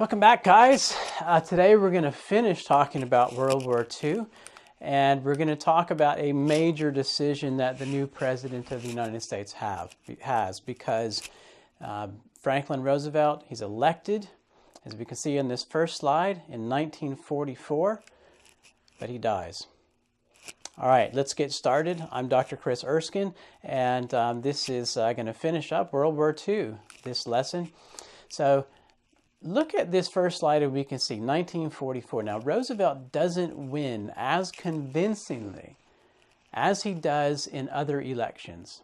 Welcome back, guys. Today we're going to finish talking about World War II, and we're going to talk about a major decision that the new President of the United States has because Franklin Roosevelt, he's elected, as we can see in this first slide, in 1944, but he dies. All right, let's get started. I'm Dr. Chris Erskine, and this is going to finish up World War II, this lesson. So look at this first slide and we can see 1944. Now, Roosevelt doesn't win as convincingly as he does in other elections,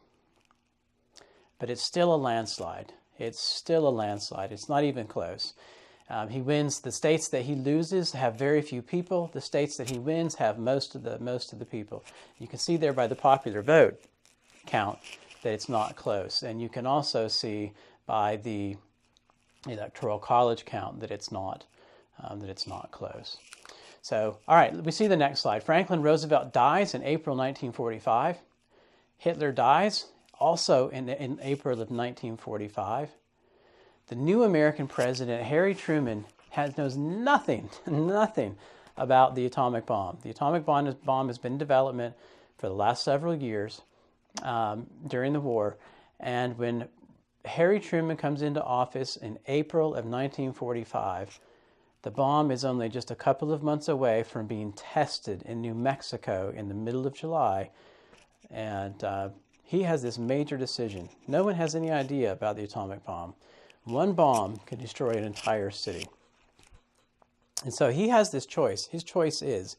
but it's still a landslide. It's still a landslide. It's not even close. He wins. The states that he loses have very few people. The states that he wins have most of the people. You can see there by the popular vote count that it's not close, and you can also see by the Electoral College count that it's not close. So, all right, we see the next slide. Franklin Roosevelt dies in April 1945. Hitler dies also in April of 1945. The new American president, Harry Truman, knows nothing about the atomic bomb. The atomic bomb has been in development for the last several years during the war, and when Harry Truman comes into office in April of 1945, the bomb is only just a couple of months away from being tested in New Mexico in the middle of July, and he has this major decision. No one has any idea about the atomic bomb. One bomb can destroy an entire city. And so he has this choice. His choice is,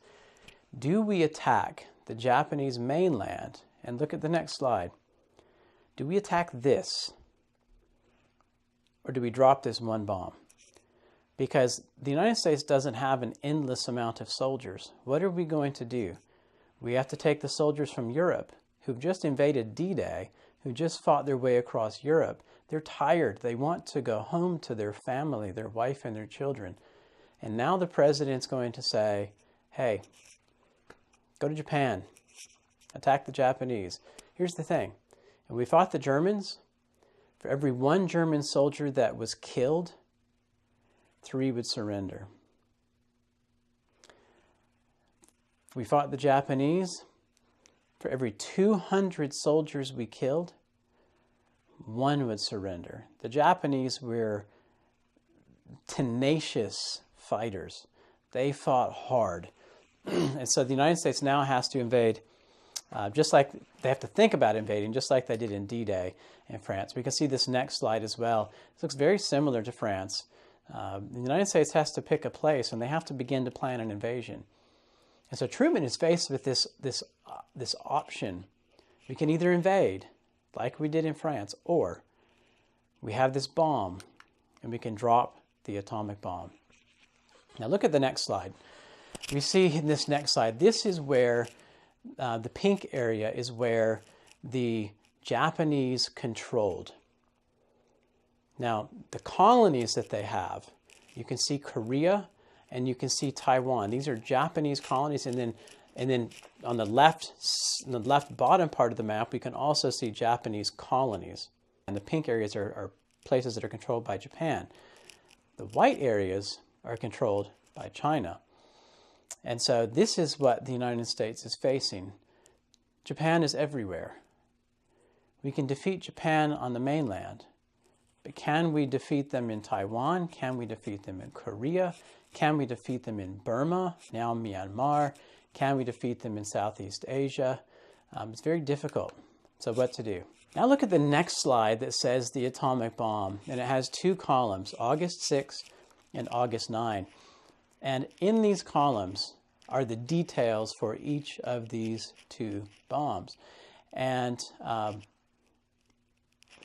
do we attack the Japanese mainland? And look at the next slide. Do we attack this? Or do we drop this one bomb? Because the United States doesn't have an endless amount of soldiers. What are we going to do? We have to take the soldiers from Europe who've just invaded D-Day, who just fought their way across Europe. They're tired. They want to go home to their family, their wife and their children. And now the president's going to say, hey, go to Japan, attack the Japanese. Here's the thing. If we fought the Germans, for every one German soldier that was killed, 3 would surrender. If we fought the Japanese, for every 200 soldiers we killed, 1 would surrender. The Japanese were tenacious fighters. They fought hard. And so the United States now has to invade, just like they have to think about invading, just like they did in D-Day in France. We can see this next slide as well. This looks very similar to France. The United States has to pick a place, and they have to begin to plan an invasion. And so Truman is faced with this option. We can either invade, like we did in France, or we have this bomb, and we can drop the atomic bomb. Now look at the next slide. We see in this next slide, this is where the pink area is where the Japanese controlled. Now, the colonies that they have, you can see Korea and you can see Taiwan. These are Japanese colonies, and then on the left bottom part of the map, we can also see Japanese colonies. And the pink areas are places that are controlled by Japan. The white areas are controlled by China. And so this is what the United States is facing. Japan is everywhere. We can defeat Japan on the mainland, but can we defeat them in Taiwan? Can we defeat them in Korea? Can we defeat them in Burma, now Myanmar? Can we defeat them in Southeast Asia? It's very difficult. So what to do? Now look at the next slide that says the atomic bomb, and it has 2 columns, August 6 and August 9. And in these columns are the details for each of these 2 bombs. And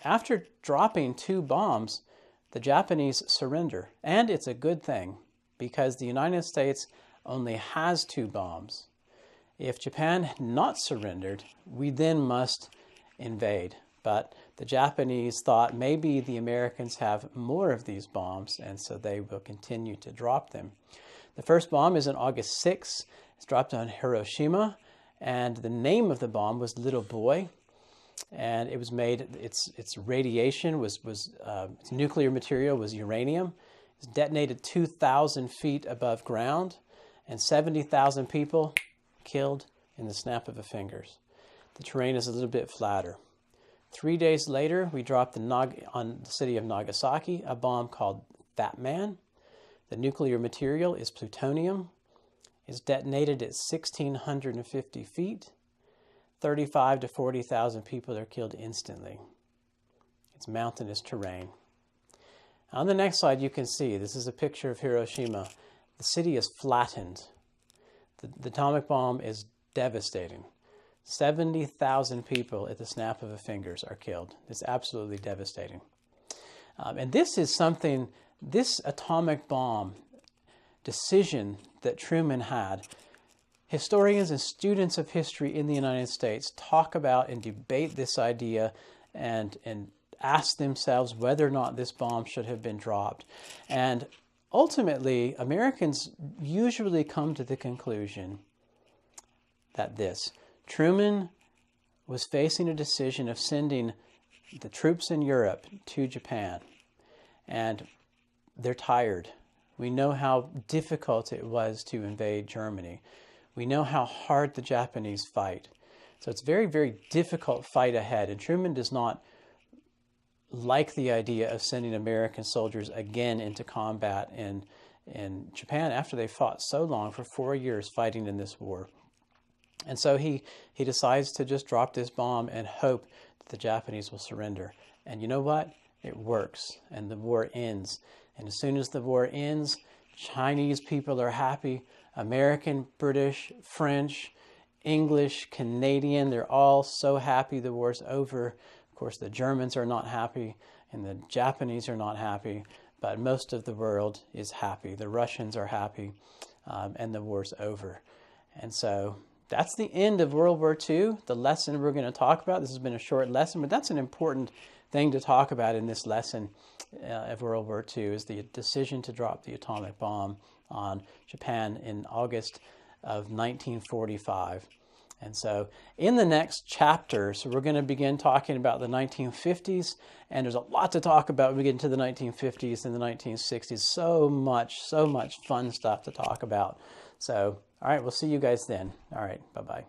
after dropping 2 bombs, the Japanese surrender. And it's a good thing, because the United States only has 2 bombs. If Japan had not surrendered, we then must invade. But the Japanese thought maybe the Americans have more of these bombs, and so they will continue to drop them. The first bomb is on August 6. It's dropped on Hiroshima, and the name of the bomb was Little Boy. And it was made, its radiation was its nuclear material was uranium. It's detonated 2,000 feet above ground, and 70,000 people killed in the snap of a fingers. The terrain is a little bit flatter. 3 days later, we dropped on the city of Nagasaki a bomb called Fat Man. The nuclear material is plutonium. It's detonated at 1,650 feet. 35 to 40,000 people are killed instantly. It's mountainous terrain. On the next slide, you can see, this is a picture of Hiroshima. The city is flattened. The atomic bomb is devastating. 70,000 people at the snap of a fingers are killed. It's absolutely devastating. And this is something, this atomic bomb decision that Truman had, historians and students of history in the United States talk about and debate this idea and ask themselves whether or not this bomb should have been dropped. And ultimately, Americans usually come to the conclusion that Truman was facing a decision of sending the troops in Europe to Japan. And they're tired. We know how difficult it was to invade Germany. We know how hard the Japanese fight. So it's a very, very difficult fight ahead. And Truman does not like the idea of sending American soldiers again into combat in Japan after they fought so long, for 4 years fighting in this war. And so he decides to just drop this bomb and hope that the Japanese will surrender. And you know what? It works, and the war ends. And as soon as the war ends, Chinese people are happy. American, British, French, English, Canadian, they're all so happy the war's over. Of course, the Germans are not happy, and the Japanese are not happy, but most of the world is happy. The Russians are happy, and the war's over. And so that's the end of World War II, the lesson we're going to talk about. This has been a short lesson, but that's an important thing to talk about in this lesson of World War II, is the decision to drop the atomic bomb on Japan in August of 1945. And so in the next chapters, we're going to begin talking about the 1950s, and there's a lot to talk about when we get into the 1950s and the 1960s. So much fun stuff to talk about. So, all right, we'll see you guys then. All right, bye-bye.